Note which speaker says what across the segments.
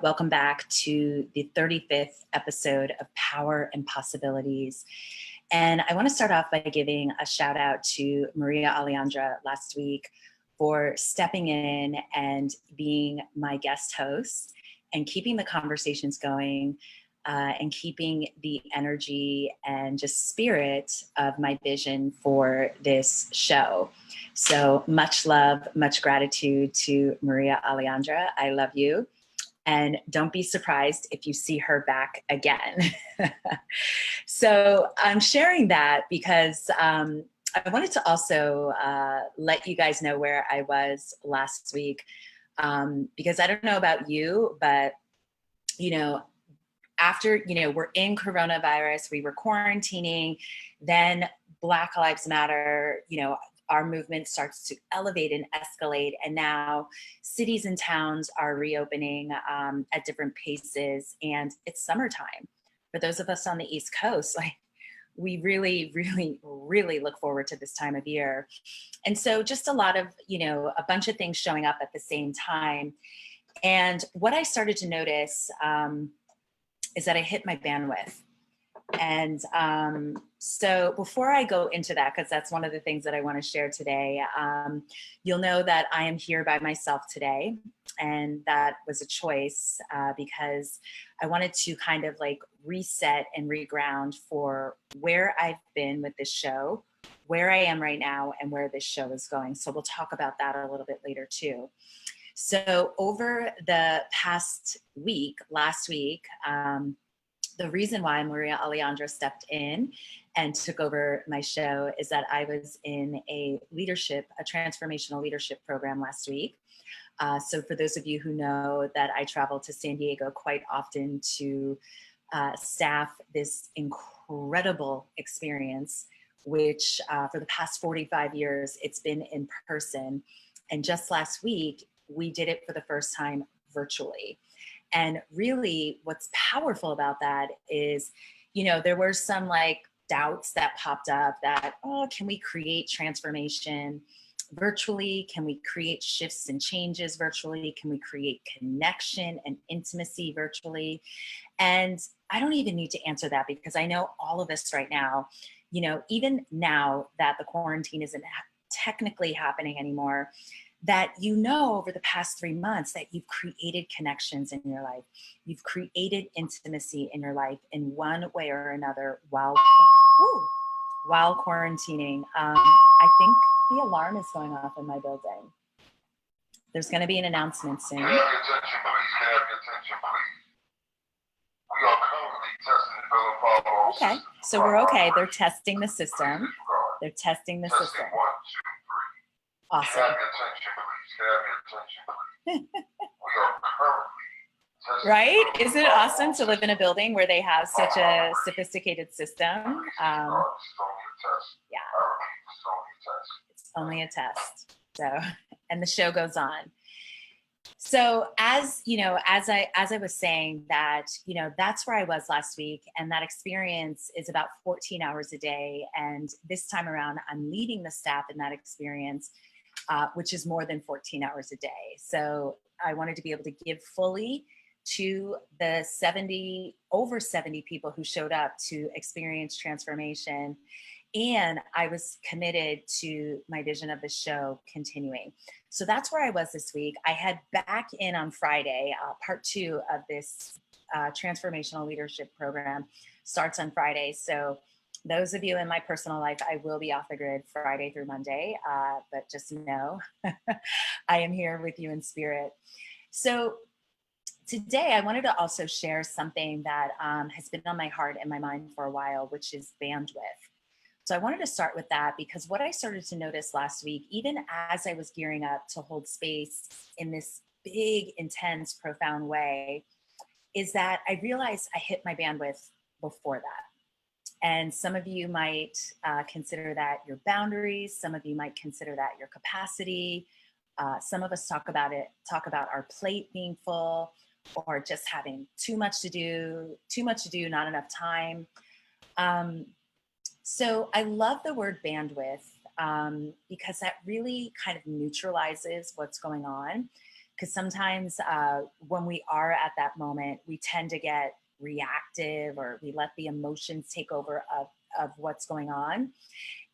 Speaker 1: Welcome back to the 35th episode of Power and Possibilities. And I want to start off by giving a shout out to Maria Alejandra last week for stepping in and being my guest host and keeping the conversations going and keeping the energy and just spirit of my vision for this show. So much love, much gratitude to Maria Alejandra. I love you. And don't be surprised if you see her back again. So I'm sharing that because I wanted to also let you guys know where I was last week. Because I don't know about you, but, after, we're in coronavirus, we were quarantining, then Black Lives Matter, our movement starts to elevate and escalate. And now cities and towns are reopening at different paces. And it's summertime. For those of us on the East Coast, we really, really, really look forward to this time of year. And so just a lot of, a bunch of things showing up at the same time. And what I started to notice is that I hit my bandwidth. And so before I go into that, because that's one of the things that I want to share today, you'll know that I am here by myself today. And that was a choice because I wanted to kind of reset and reground for where I've been with this show, where I am right now, and where this show is going. So we'll talk about that a little bit later too. So over the past week, last week, the reason why Maria Alejandra stepped in and took over my show is that I was in a transformational leadership program last week. So for those of you who know that I travel to San Diego quite often to staff this incredible experience, which for the past 45 years, it's been in person. And just last week, we did it for the first time virtually. And really what's powerful about that is, there were some doubts that popped up that, can we create transformation virtually? Can we create shifts and changes virtually? Can we create connection and intimacy virtually? And I don't even need to answer that because I know all of us right now, even now that the quarantine isn't technically happening anymore, that over the past 3 months that you've created connections in your life. You've created intimacy in your life in one way or another while quarantining. I think the alarm is going off in my building. There's going to be an announcement soon.
Speaker 2: Have your attention, please. Have your attention, please. We are currently testing the Philip.
Speaker 1: Okay, so we're okay. They're testing the system. They're testing the system.
Speaker 2: 1, 2, 3.
Speaker 1: Awesome.
Speaker 2: Have your attention, please. Have your attention, please. We are currently testing.
Speaker 1: Right? Isn't it awesome to live in a building where they have such a sophisticated system?
Speaker 2: It's only a test.
Speaker 1: Yeah.
Speaker 2: I repeat,
Speaker 1: It's only a test. So, and the show goes on. So as I was saying that, that's where I was last week. And that experience is about 14 hours a day. And this time around, I'm leading the staff in that experience, which is more than 14 hours a day. So I wanted to be able to give fully to the over 70 people who showed up to experience transformation. And I was committed to my vision of the show continuing. So that's where I was this week. I had back in on Friday, part 2 of this transformational leadership program starts on Friday. So those of you in my personal life, I will be off the grid Friday through Monday, but just know I am here with you in spirit. So today I wanted to also share something that has been on my heart and my mind for a while, which is bandwidth. So I wanted to start with that because what I started to notice last week, even as I was gearing up to hold space in this big, intense, profound way, is that I realized I hit my bandwidth before that. And some of you might consider that your boundaries. Some of you might consider that your capacity. Some of us talk about our plate being full or just having too much to do, not enough time. So I love the word bandwidth because that really kind of neutralizes what's going on. Because sometimes when we are at that moment, we tend to get reactive, or we let the emotions take over of what's going on.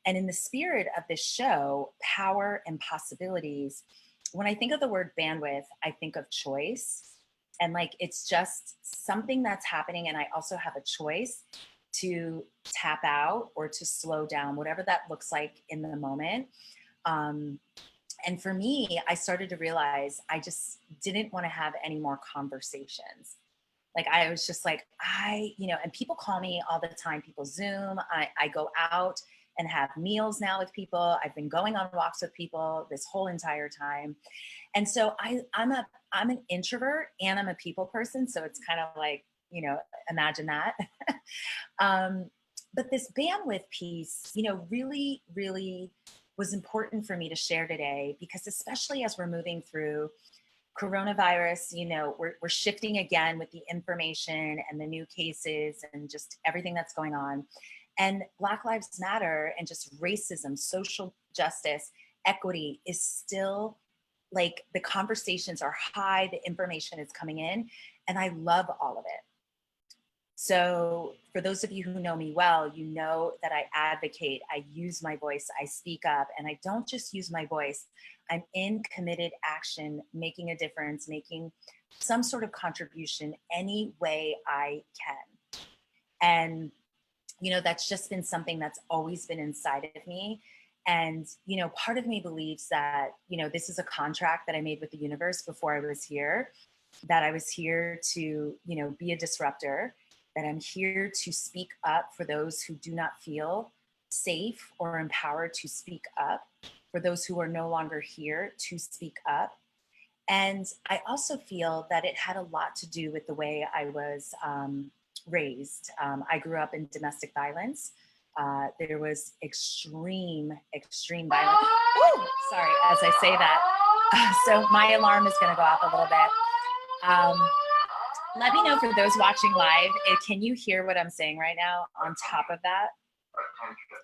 Speaker 1: And in the spirit of this show, Power and Possibilities, when I think of the word bandwidth, I think of choice. And like, it's just something that's happening. And I also have a choice to tap out or to slow down, whatever that looks like in the moment. And for me, I started to realize I just didn't want to have any more conversations. Like, I was just like, and people call me all the time. People Zoom. I go out and have meals now with people. I've been going on walks with people this whole entire time. And so I'm an introvert and I'm a people person. So it's kind of like, imagine that. But this bandwidth piece, really, really was important for me to share today, because especially as we're moving through coronavirus, we're shifting again with the information and the new cases and just everything that's going on. And Black Lives Matter and just racism, social justice, equity is still like, the conversations are high, the information is coming in, and I love all of it. So for those of you who know me well, you know that I advocate, I use my voice, I speak up, and I don't just use my voice. I'm in committed action, making a difference, making some sort of contribution any way I can. And, that's just been something that's always been inside of me. And, part of me believes that, this is a contract that I made with the universe before I was here, that I was here to, be a disruptor, that I'm here to speak up for those who do not feel safe or empowered to speak up, for those who are no longer here to speak up. And I also feel that it had a lot to do with the way I was raised. I grew up in domestic violence. There was extreme violence. Ooh, sorry, as I say that. So my alarm is gonna go off a little bit. Let me know for those watching live, can you hear what I'm saying right now on top of that?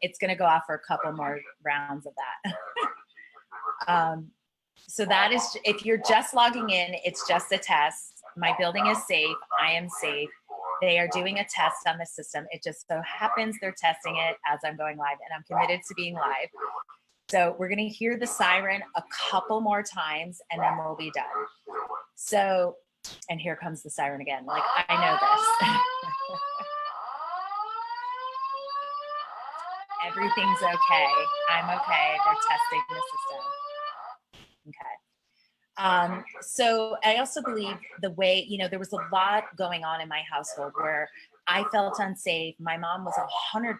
Speaker 1: It's gonna go off for a couple more rounds of that. So that is, if you're just logging in, it's just a test. My building is safe, I am safe. They are doing a test on the system. It just so happens they're testing it as I'm going live, and I'm committed to being live. So we're gonna hear the siren a couple more times and then we'll be done. So, and here comes the siren again. Like, I know this. Everything's okay. I'm okay. They're testing the system. Okay. So I also believe the way, there was a lot going on in my household where I felt unsafe. My mom was 100%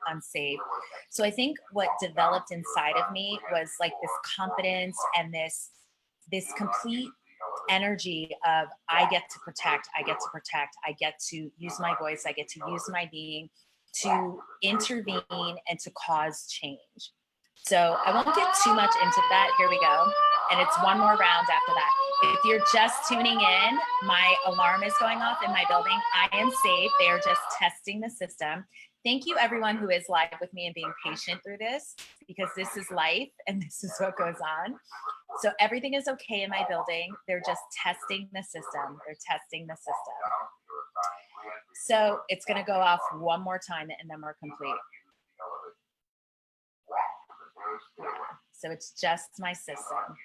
Speaker 1: unsafe. So I think what developed inside of me was like this confidence and this complete energy of I get to protect, I get to use my voice, I get to use my being to intervene and to cause change. So I won't get too much into that. Here we go. And it's one more round after that. If you're just tuning in, my alarm is going off in my building. I am safe. They are just testing the system. Thank you everyone who is live with me and being patient through this, because this is life and this is what goes on. So everything is okay in my building. They're just testing the system. They're testing the system. So it's gonna go off one more time and then we're complete. So it's just my system.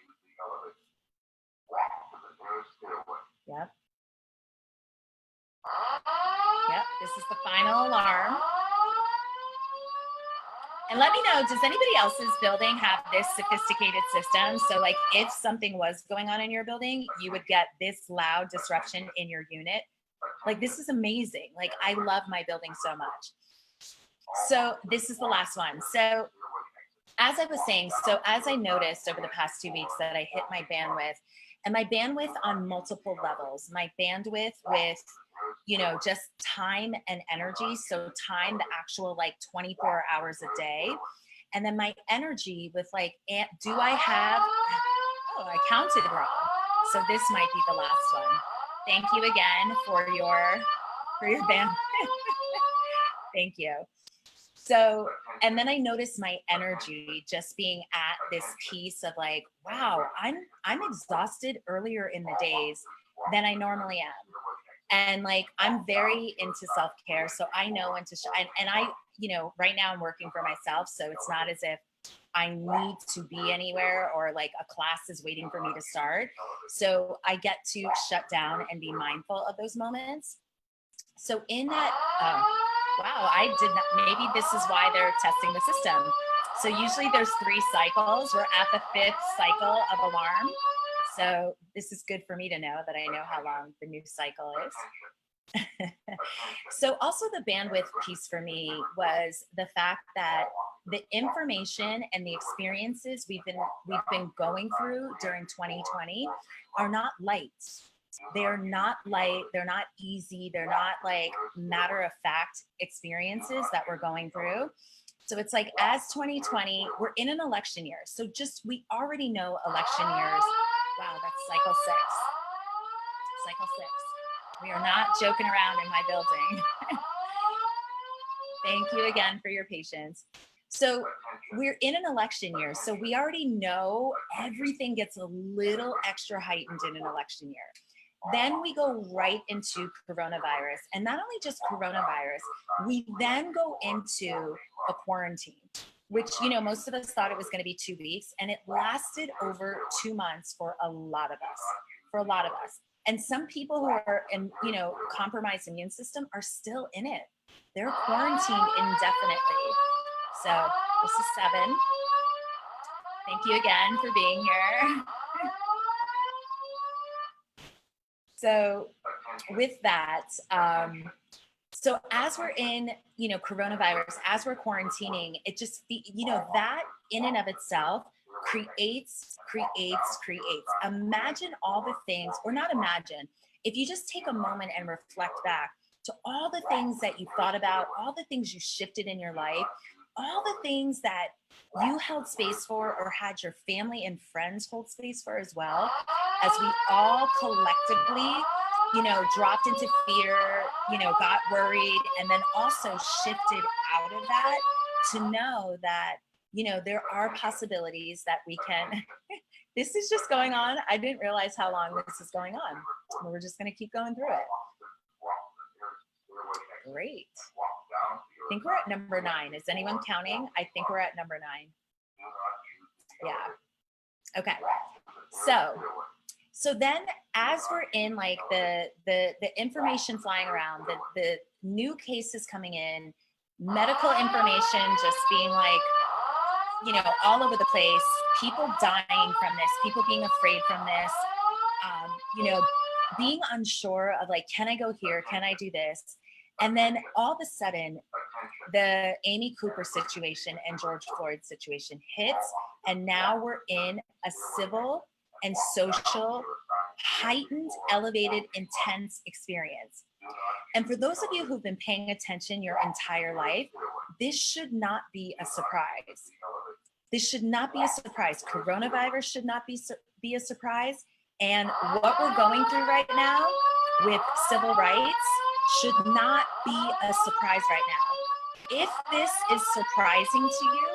Speaker 1: Yep. Yep, this is the final alarm. And let me know, does anybody else's building have this sophisticated system? So like if something was going on in your building, you would get this loud disruption in your unit. Like, this is amazing. Like, I love my building so much. So this is the last one. So as I was saying, so as I noticed over the past 2 weeks that I hit my bandwidth, and my bandwidth on multiple levels, my bandwidth with, just time and energy. So time, the actual like 24 hours a day. And then my energy with like, do I have, oh, I counted wrong. So this might be the last one. Thank you again for your bandwidth. Thank you. So, and then I noticed my energy just being at this piece of like, wow, I'm exhausted earlier in the days than I normally am. And like I'm very into self-care, so I know when to and I, right now I'm working for myself, so it's not as if I need to be anywhere or like a class is waiting for me to start. So I get to shut down and be mindful of those moments. So in that, wow, I did not, maybe this is why they're testing the system. So usually there's 3 cycles. We're at the 5th cycle of alarm. So this is good for me to know that I know how long the new cycle is. So also the bandwidth piece for me was the fact that the information and the experiences we've been going through during 2020 are not light. They're not light, they're not easy, they're not like matter of fact experiences that we're going through. So it's like as 2020, we're in an election year. So just we already know election years. Wow, that's cycle 6. Cycle 6. We are not joking around in my building. Thank you again for your patience. So we're in an election year. So we already know everything gets a little extra heightened in an election year. Then we go right into coronavirus. And not only just coronavirus, we then go into a quarantine, which, most of us thought it was going to be 2 weeks. And it lasted over 2 months for a lot of us. And some people who are in, compromised immune system are still in it. They're quarantined indefinitely. So this is 7. Thank you again for being here. So with that, so as we're in, coronavirus, as we're quarantining, it just, that in and of itself creates. Imagine all the things, or not imagine, if you just take a moment and reflect back to all the things that you thought about, all the things you shifted in your life, all the things that you held space for or had your family and friends hold space for as well, as we all collectively, dropped into fear, got worried, and then also shifted out of that to know that, there are possibilities that we can, this is just going on. I didn't realize how long this is going on. We're just going to keep going through it. Great. I think we're at number 9. Is anyone counting? I think we're at number 9. Yeah. Okay. So then as we're in like the information flying around, the new cases coming in, medical information just being like, all over the place, people dying from this, people being afraid from this, being unsure of like, can I go here? Can I do this? And then all of a sudden, the Amy Cooper situation and George Floyd situation hits, and now we're in a civil and social, heightened, elevated, intense experience. And for those of you who've been paying attention your entire life, this should not be a surprise. This should not be a surprise. Coronavirus should not be a surprise. And what we're going through right now with civil rights should not be a surprise right now. If this is surprising to you,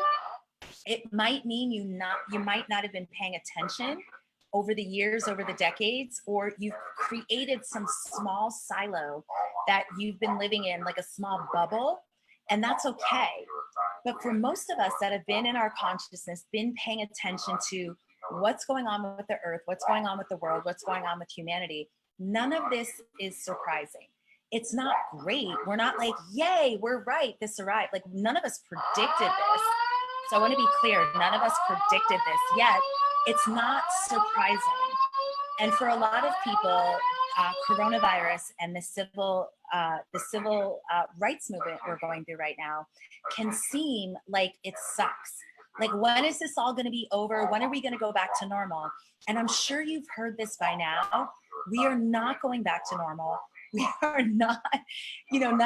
Speaker 1: it might mean you might not have been paying attention over the years, over the decades, or you've created some small silo that you've been living in, like a small bubble, and that's okay. But for most of us that have been in our consciousness, been paying attention to what's going on with the earth, what's going on with the world, what's going on with humanity, none of this is surprising. It's not great. We're not like, yay, we're right, this arrived. Like none of us predicted this. So I want to be clear, none of us predicted this yet. It's not surprising. And for a lot of people, coronavirus and the civil rights movement we're going through right now can seem like it sucks. Like, when is this all going to be over? When are we going to go back to normal? And I'm sure you've heard this by now. We are not going back to normal. We are not,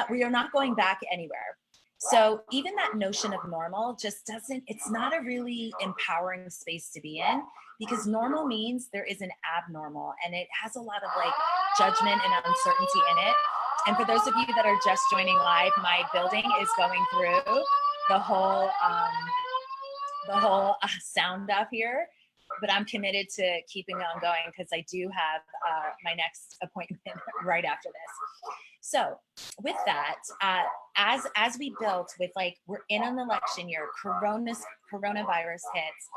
Speaker 1: we are not going back anywhere. So even that notion of normal just it's not a really empowering space to be in, because normal means there is an abnormal, and it has a lot of like judgment and uncertainty in it. And for those of you that are just joining live, my building is going through the whole sound up here, but I'm committed to keeping on going because I do have my next appointment right after this. So with that, as we built with, like, we're in an election year, coronavirus hits,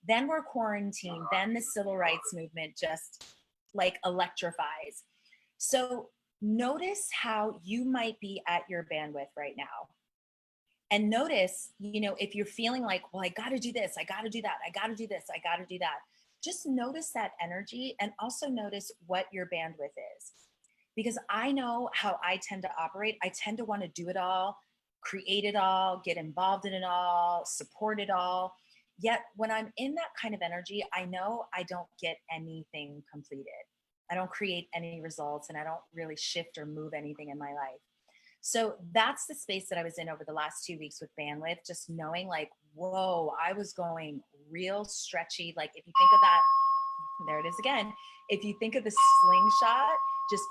Speaker 1: then we're quarantined, then the civil rights movement just like electrifies. So notice how you might be at your bandwidth right now. And notice, if you're feeling like, well, I got to do this, I got to do that, I got to do this, I got to do that. Just notice that energy, and also notice what your bandwidth is. Because I know how I tend to operate. I tend to want to do it all, create it all, get involved in it all, support it all. Yet when I'm in that kind of energy, I know I don't get anything completed. I don't create any results, and I don't really shift or move anything in my life. So that's the space that I was in over the last 2 weeks with bandwidth, just knowing like, whoa, I was going real stretchy. Like, if you think of that, there it is again. If you think of the slingshot just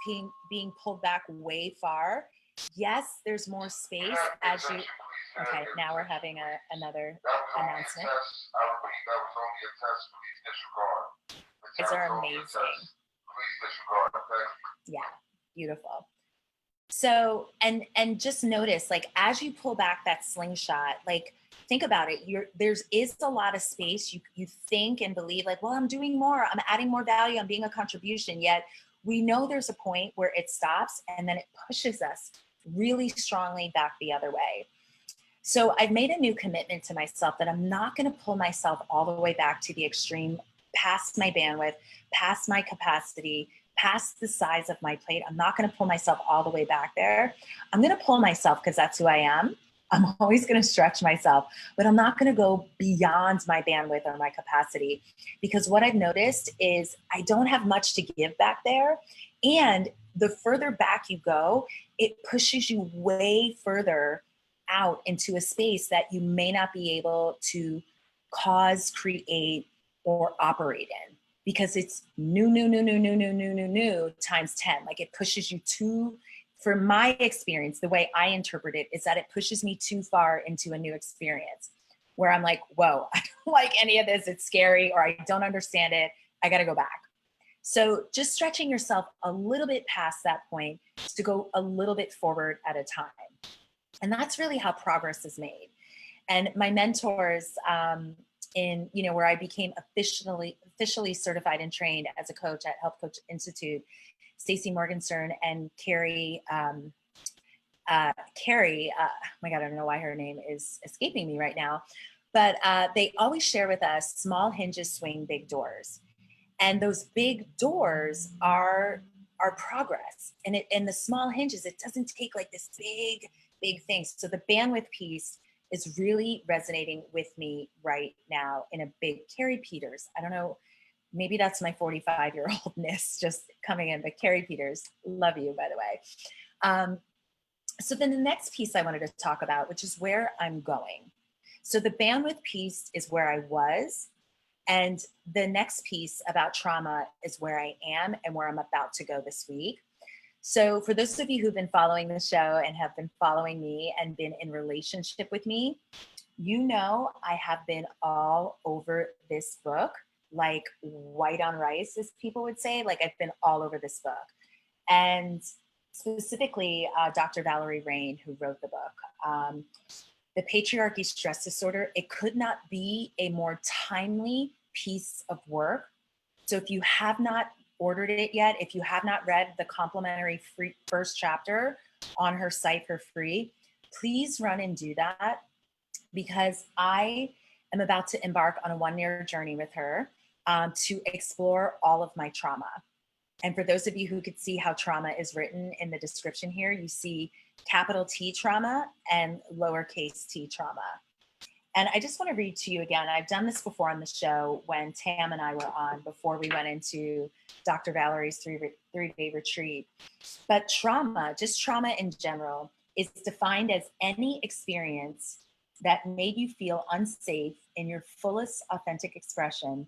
Speaker 1: being pulled back way far, yes, there's more space as you, okay, now we're having another announcement. Kids are amazing. Yeah, beautiful. So, and just notice, like, as you pull back that slingshot, like, think about it. There's a lot of space. You think and believe like, well, I'm doing more, I'm adding more value, I'm being a contribution. Yet we know there's a point where it stops, and then it pushes us really strongly back the other way. So I've made a new commitment to myself that I'm not going to pull myself all the way back to the extreme, past my bandwidth, past my capacity, past the size of my plate. I'm not going to pull myself all the way back there. I'm going to pull myself because that's who I am. I'm always going to stretch myself, but I'm not going to go beyond my bandwidth or my capacity, because what I've noticed is I don't have much to give back there. And the further back you go, it pushes you way further out into a space that you may not be able to cause, create, or operate in, because it's new times 10. Like, it pushes you too, for my experience, the way I interpret it is that it pushes me too far into a new experience where I'm like, whoa, I don't like any of this. It's scary, or I don't understand it. I got to go back. So just stretching yourself a little bit past that point to go a little bit forward at a time. And that's really how progress is made. And my mentors, where I became officially certified and trained as a coach at Health Coach Institute, Stacey Morgenstern and Carrie, oh my God, I don't know why her name is escaping me right now, but they always share with us, small hinges swing big doors. And those big doors are progress. And in the small hinges, it doesn't take like this big thing. So the bandwidth piece is really resonating with me right now in a big. Carrie Peters, I don't know, maybe that's my 45-year-oldness just coming in, but Carrie Peters, love you, by the way. So then the next piece I wanted to talk about, which is where I'm going. So the bandwidth piece is where I was, and the next piece about trauma is where I am and where I'm about to go this week. So for those of you who've been following the show and have been following me and been in relationship with me, you know I have been all over this book, like white on rice, as people would say. Like, I've been all over this book. And specifically, Dr. Valerie Rain, who wrote the book, The Patriarchy Stress Disorder, it could not be a more timely piece of work. So if you have not ordered it yet, if you have not read the complimentary free first chapter on her site for free, please run and do that, because I am about to embark on a 1-year journey with her to explore all of my trauma. And for those of you who could see how trauma is written in the description here, you see capital T trauma and lowercase t trauma. And I just want to read to you again. I've done this before on the show when Tam and I were on, before we went into Dr. Valerie's three-day retreat. But trauma, just trauma in general, is defined as any experience that made you feel unsafe in your fullest authentic expression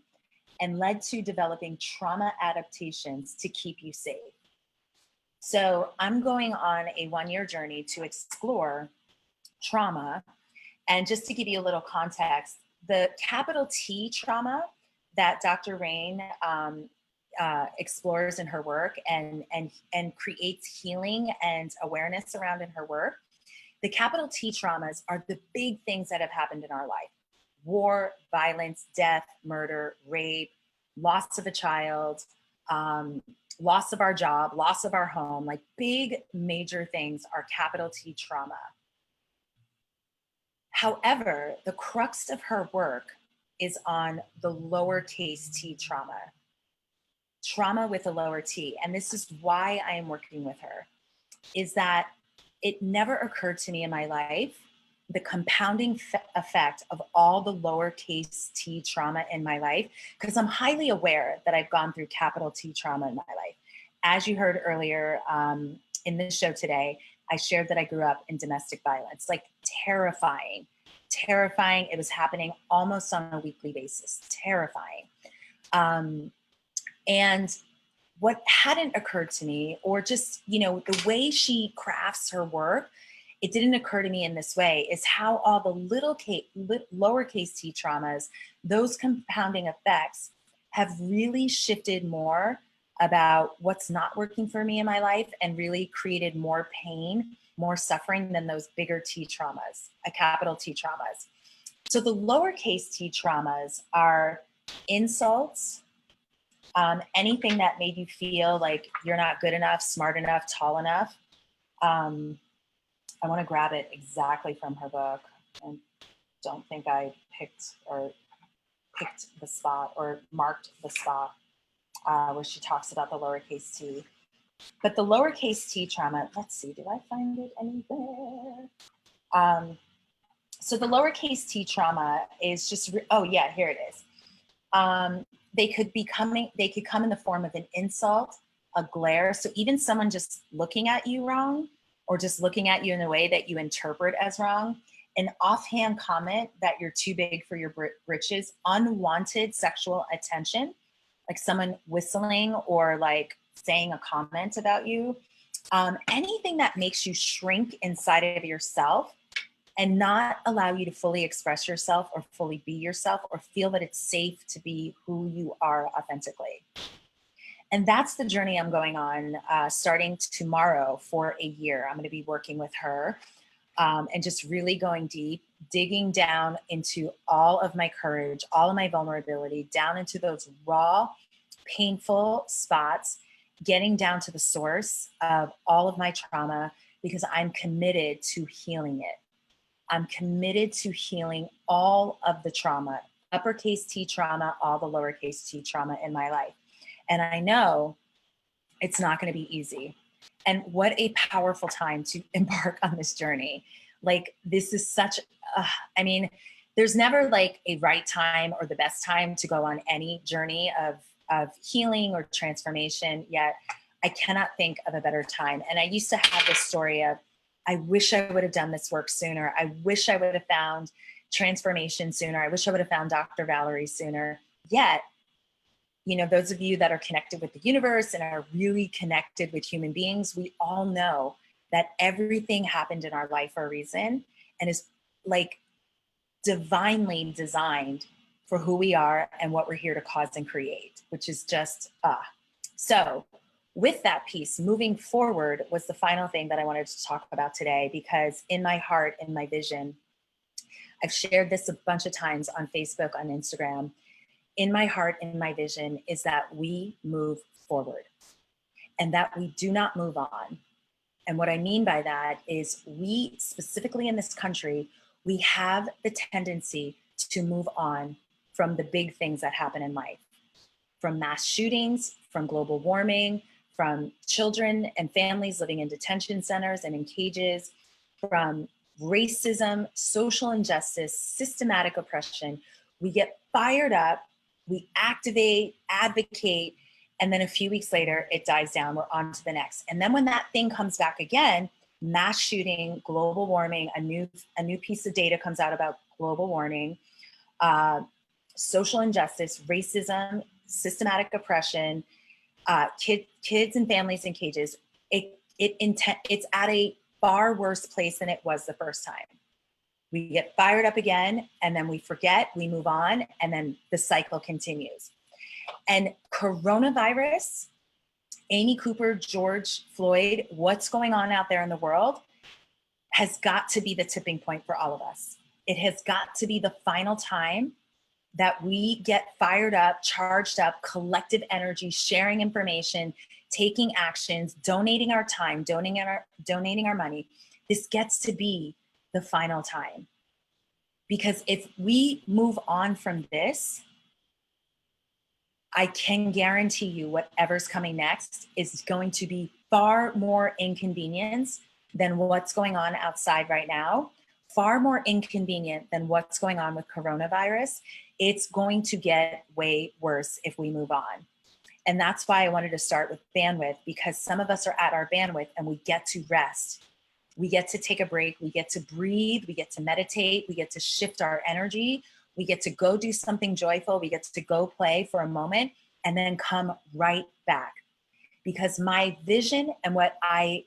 Speaker 1: and led to developing trauma adaptations to keep you safe. So I'm going on a 1-year journey to explore trauma And just to give you a little context, the capital T trauma that Dr. Rain explores in her work and creates healing and awareness around in her work, the capital T traumas are the big things that have happened in our life: war, violence, death, murder, rape, loss of a child, loss of our job, loss of our home. Like, big major things are capital T trauma. However, the crux of her work is on the lowercase t trauma with a lower t. And this is why I am working with her, is that it never occurred to me in my life the compounding effect of all the lowercase t trauma in my life, because I'm highly aware that I've gone through capital T trauma in my life. As you heard earlier in this show today, I shared that I grew up in domestic violence, like terrifying. It was happening almost on a weekly basis, terrifying. And what hadn't occurred to me, or just, the way she crafts her work, it didn't occur to me in this way, is how all the lowercase t traumas, those compounding effects, have really shifted more about what's not working for me in my life and really created more pain, more suffering than those bigger T traumas, capital T traumas. So the lowercase t traumas are insults, anything that made you feel like you're not good enough, smart enough, tall enough. I want to grab it exactly from her book, and don't think I picked the spot or marked the spot where she talks about the lowercase t. But the lowercase t trauma, let's see, did I find it anywhere? So the lowercase t trauma is just, oh yeah, here it is. They could come in the form of an insult, a glare. So even someone just looking at you wrong, or just looking at you in a way that you interpret as wrong, an offhand comment that you're too big for your britches, unwanted sexual attention, like someone whistling or like saying a comment about you, anything that makes you shrink inside of yourself and not allow you to fully express yourself or fully be yourself or feel that it's safe to be who you are authentically. And that's the journey I'm going on starting tomorrow for a year. I'm going to be working with her and just really going deep, digging down into all of my courage, all of my vulnerability, down into those raw, painful spots, getting down to the source of all of my trauma, because I'm committed to healing it. I'm committed to healing all of the trauma, uppercase T trauma, all the lowercase t trauma in my life. And I know it's not going to be easy. And what a powerful time to embark on this journey. Like, this is such, there's never like a right time or the best time to go on any journey of healing or transformation, yet I cannot think of a better time. And I used to have this story of, I wish I would have done this work sooner. I wish I would have found transformation sooner. I wish I would have found Dr. Valerie sooner. Yet, those of you that are connected with the universe and are really connected with human beings, we all know that everything happened in our life for a reason and is like divinely designed for who we are and what we're here to cause and create, which is just, So with that piece, moving forward was the final thing that I wanted to talk about today, because in my heart, in my vision, I've shared this a bunch of times on Facebook, on Instagram. In my heart, in my vision is that we move forward and that we do not move on. And what I mean by that is, we specifically in this country, we have the tendency to move on from the big things that happen in life, from mass shootings, from global warming, from children and families living in detention centers and in cages, from racism, social injustice, systematic oppression. We get fired up, we activate, advocate, and then a few weeks later, it dies down. We're on to the next. And then when that thing comes back again, mass shooting, global warming, a new piece of data comes out about global warming, social injustice, racism, systematic oppression, kids and families in cages. It's at a far worse place than it was the first time. We get fired up again, and then we forget, we move on, and then the cycle continues. And coronavirus, Amy Cooper, George Floyd, what's going on out there in the world has got to be the tipping point for all of us. It has got to be the final time that we get fired up, charged up, collective energy, sharing information, taking actions, donating our time, donating our money. This gets to be the final time. Because if we move on from this, I can guarantee you whatever's coming next is going to be far more inconvenience than what's going on outside right now, far more inconvenient than what's going on with coronavirus. It's going to get way worse if we move on. And that's why I wanted to start with bandwidth, because some of us are at our bandwidth and we get to rest. We get to take a break. We get to breathe. We get to meditate. We get to shift our energy. We get to go do something joyful. We get to go play for a moment and then come right back. Because my vision and what I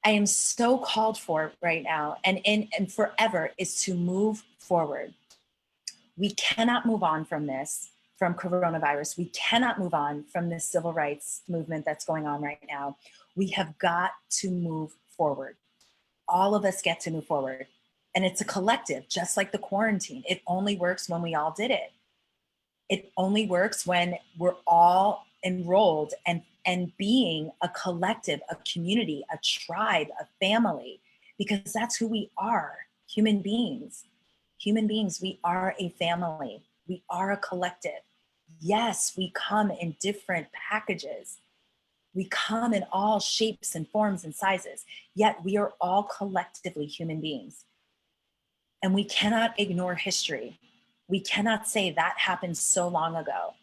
Speaker 1: am so called for right now and forever is to move forward. We cannot move on from this, from coronavirus. We cannot move on from this civil rights movement that's going on right now. We have got to move forward. All of us get to move forward. And it's a collective, just like the quarantine. It only works when we all did it. It only works when we're all enrolled and being a collective, a community, a tribe, a family, because that's who we are, human beings. Human beings, we are a family. We are a collective. Yes, we come in different packages. We come in all shapes and forms and sizes, yet we are all collectively human beings. And we cannot ignore history. We cannot say that happened so long ago,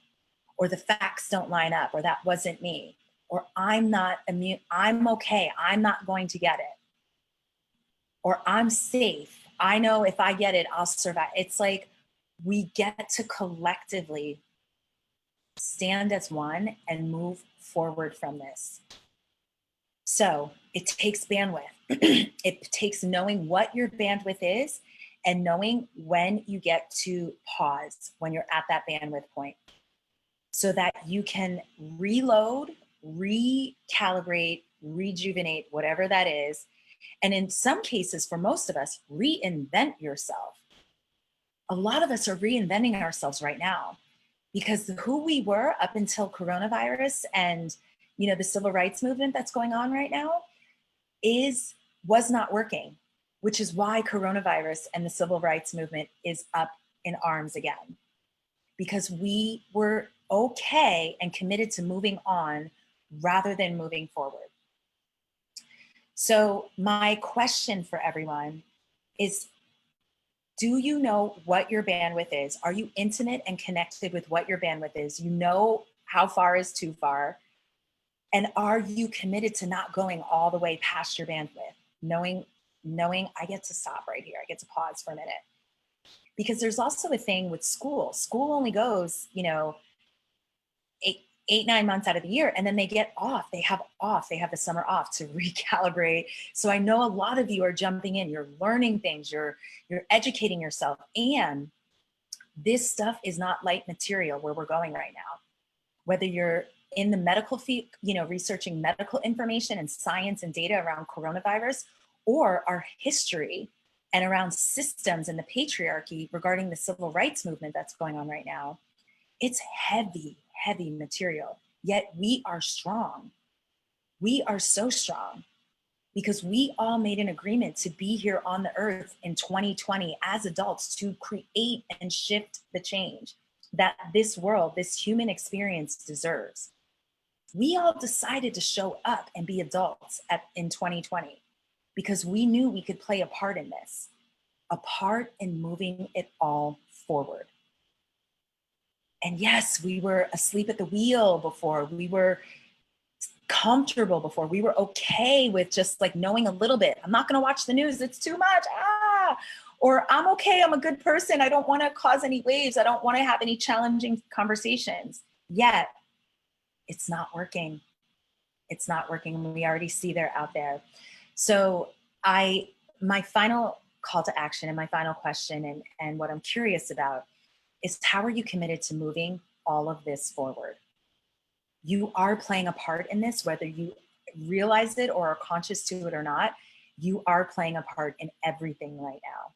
Speaker 1: or the facts don't line up, or that wasn't me, or I'm not immune, I'm okay, I'm not going to get it, or I'm safe. I know if I get it, I'll survive. It's like we get to collectively stand as one and move forward from this. So it takes bandwidth. It takes knowing what your bandwidth is and knowing when you get to pause when you're at that bandwidth point so that you can reload, recalibrate, rejuvenate, whatever that is. And in some cases, for most of us, reinvent yourself. A lot of us are reinventing ourselves right now because who we were up until coronavirus and the civil rights movement that's going on right now was not working, which is why coronavirus and the civil rights movement is up in arms again, because we were okay and committed to moving on rather than moving forward. So my question for everyone is, do you know what your bandwidth is? Are you intimate and connected with what your bandwidth is? You know how far is too far? And are you committed to not going all the way past your bandwidth? Knowing I get to stop right here. I get to pause for a minute. Because there's also a thing with school. School only goes, 8-9 months out of the year, and then they get off. They have the summer off to recalibrate. So I know a lot of you are jumping in, you're learning things, you're educating yourself. And this stuff is not light material where we're going right now. Whether you're in the medical field, researching medical information and science and data around coronavirus, or our history and around systems and the patriarchy regarding the civil rights movement that's going on right now, it's heavy, heavy material. Yet we are strong. We are so strong because we all made an agreement to be here on the earth in 2020 as adults to create and shift the change that this world, this human experience deserves. We all decided to show up and be adults in 2020 because we knew we could play a part in this, a part in moving it all forward. And yes, we were asleep at the wheel before. We were comfortable before. We were okay with just like knowing a little bit. I'm not going to watch the news. It's too much. Or I'm okay. I'm a good person. I don't want to cause any waves. I don't want to have any challenging conversations. Yet it's not working. It's not working. We already see they're out there. So my final call to action and my final question and what I'm curious about is how are you committed to moving all of this forward? You are playing a part in this, whether you realize it or are conscious to it or not. You are playing a part in everything right now.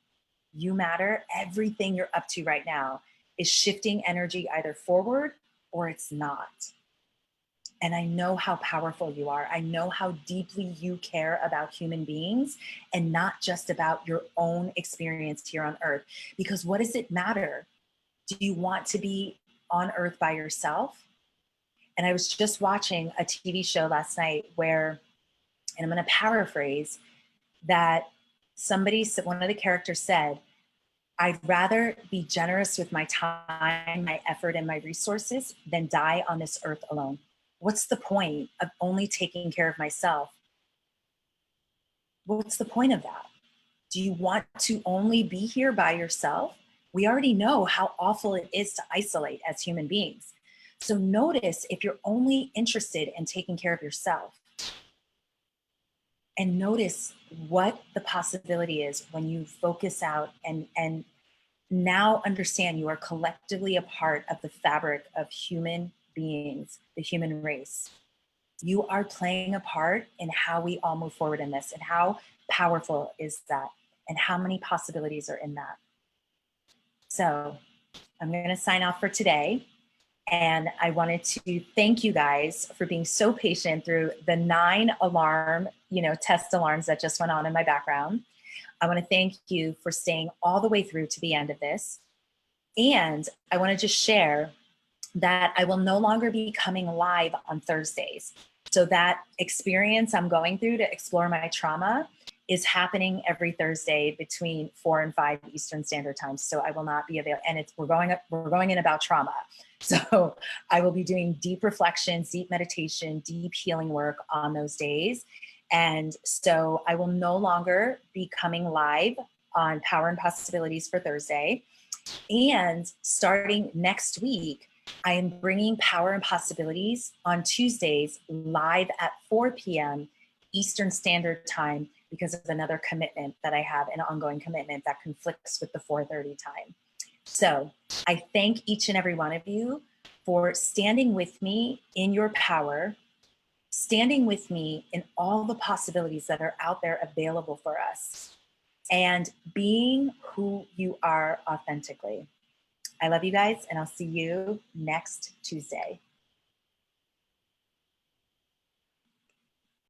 Speaker 1: You matter. Everything you're up to right now is shifting energy either forward or it's not. And I know how powerful you are. I know how deeply you care about human beings and not just about your own experience here on earth. Because what does it matter? Do you want to be on earth by yourself? And I was just watching a TV show last night where, and I'm going to paraphrase, that one of the characters said, I'd rather be generous with my time, my effort, and my resources than die on this earth alone. What's the point of only taking care of myself? What's the point of that? Do you want to only be here by yourself? We already know how awful it is to isolate as human beings. So notice if you're only interested in taking care of yourself, and notice what the possibility is when you focus out and now understand you are collectively a part of the fabric of human beings, the human race. You are playing a part in how we all move forward in this, and how powerful is that, and how many possibilities are in that. So I'm going to sign off for today. And I wanted to thank you guys for being so patient through the 9 alarm, test alarms that just went on in my background. I want to thank you for staying all the way through to the end of this. And I want to just share that I will no longer be coming live on Thursdays. So that experience I'm going through to explore my trauma is happening every Thursday between 4 and 5 Eastern Standard Time. So I will not be available. And we're going in about trauma. So I will be doing deep reflections, deep meditation, deep healing work on those days. And so I will no longer be coming live on Power and Possibilities for Thursday. And starting next week, I am bringing Power and Possibilities on Tuesdays live at 4 p.m. Eastern Standard Time because of another commitment that I have, an ongoing commitment that conflicts with the 4:30 time. So I thank each and every one of you for standing with me in your power, standing with me in all the possibilities that are out there available for us, and being who you are authentically. I love you guys, and I'll see you next Tuesday.